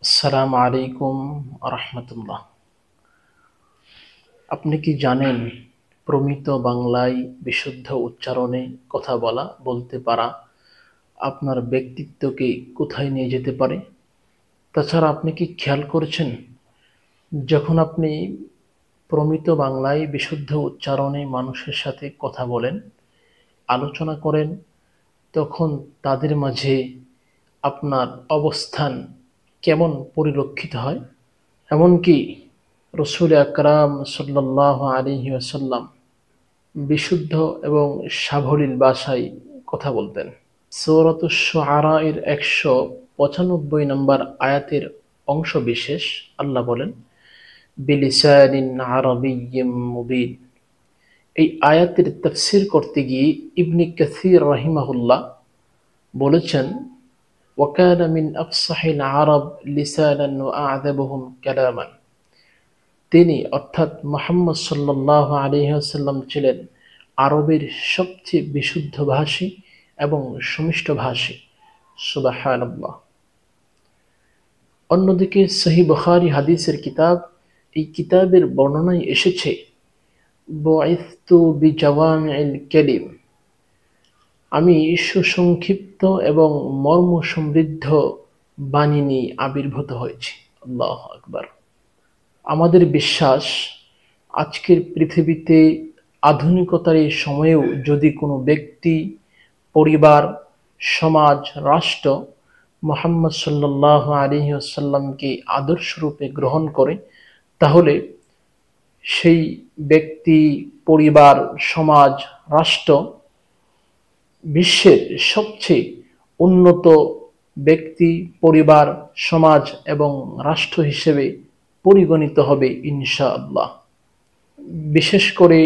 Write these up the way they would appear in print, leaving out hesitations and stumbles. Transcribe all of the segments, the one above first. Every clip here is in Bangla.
আসসালামু আলাইকুম রাহমাতুল্লাহ। আপনি কি জানেন প্রমিত বাংলায় বিশুদ্ধ উচ্চারণে কথা বলা বলতে পারা আপনার ব্যক্তিত্বকে কোথায় নিয়ে যেতে পারে? তাছাড়া আপনি কি খেয়াল করেছেন, যখন আপনি প্রমিত বাংলায় বিশুদ্ধ উচ্চারণে মানুষের সাথে কথা বলেন, আলোচনা করেন, তখন তাদের মাঝে আপনার অবস্থান কেমন পরিলক্ষিত হয়? এমনকি রসুল আকরাম সাল্লাল্লাহু আলাইহি ওয়াসাল্লাম বিশুদ্ধ এবং সাবলীল ভাষায় কথা বলতেন। সূরাতুশ শুআরা এর ১৯৫ নম্বর আয়াতের অংশ বিশেষ আল্লাহ বলেন, বিলিসানিন আরাবিয়্যিম মুবিন। এই আয়াতের তাফসীর করতে গিয়ে ইবনে কাসীর রাহিমাহুল্লাহ বলেছেন, ওয়াকানা মিন আফসাহিল আরব লিসানান ওয়া আ'যাবুহুম কালামান। তিনি অর্থাৎ মুহাম্মদ সাল্লাল্লাহু আলাইহি ওয়াসাল্লাম ছিলেন আরবের সবচেয়ে বিশুদ্ধভাষী এবং সুমিষ্টভাষী। সুবহানাল্লাহ। অন্যদিকে সহিহ বুখারী হাদিসের কিতাব, এই কিতাবের বর্ণনায় এসেছে, বুইসতু বিজাওয়ামিল কালিম, আমি সুসংক্ষিপ্ত এবং মর্ম সমৃদ্ধ বাণী নিয়ে আবির্ভূত হয়েছি। আল্লাহু আকবার। আমাদের বিশ্বাস, আজকের পৃথিবীতে আধুনিকতার এই সময়েও যদি কোনো ব্যক্তি, পরিবার, সমাজ, রাষ্ট্র মুহাম্মদ সাল্লাল্লাহু আলাইহি ওয়াসাল্লামকে আদর্শরূপে গ্রহণ করে, তাহলে সেই ব্যক্তি, পরিবার, সমাজ, রাষ্ট্র বিশ্বের সবচেয়ে উন্নত ব্যক্তি, পরিবার, সমাজ এবং রাষ্ট্র হিসেবে পরিগণিত হবে ইনশাআল্লাহ। বিশেষ করে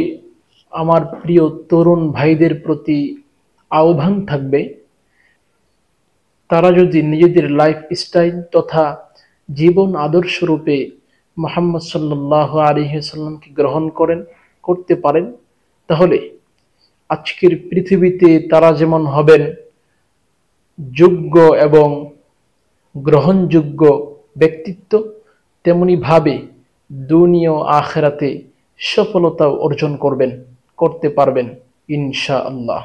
আমার প্রিয় তরুণ ভাইদের প্রতি আহ্বান থাকবে, তারা যদি নিজেদের লাইফস্টাইল তথা জীবন আদর্শরূপে মুহাম্মদ সাল্লাল্লাহু আলাইহি ওয়াসাল্লামকে গ্রহণ করতে পারেন, তাহলে আজকের পৃথিবীতে তারা যেমন হবেন যোগ্য এবং গ্রহণযোগ্য ব্যক্তিত্ব, তেমনি ভাবে দুনিয়া ও আখিরাতে সফলতা অর্জন করতে পারবেন ইনশাআল্লাহ।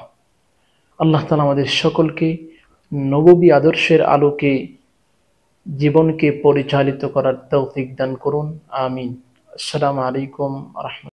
আল্লাহ তাআলা আমাদের সকলকে নববী আদর্শের আলোকে জীবনকে পরিচালিত করার তৌফিক দান করুন। আমিন। আসসালামু আলাইকুম রাহমাতুল্লাহ।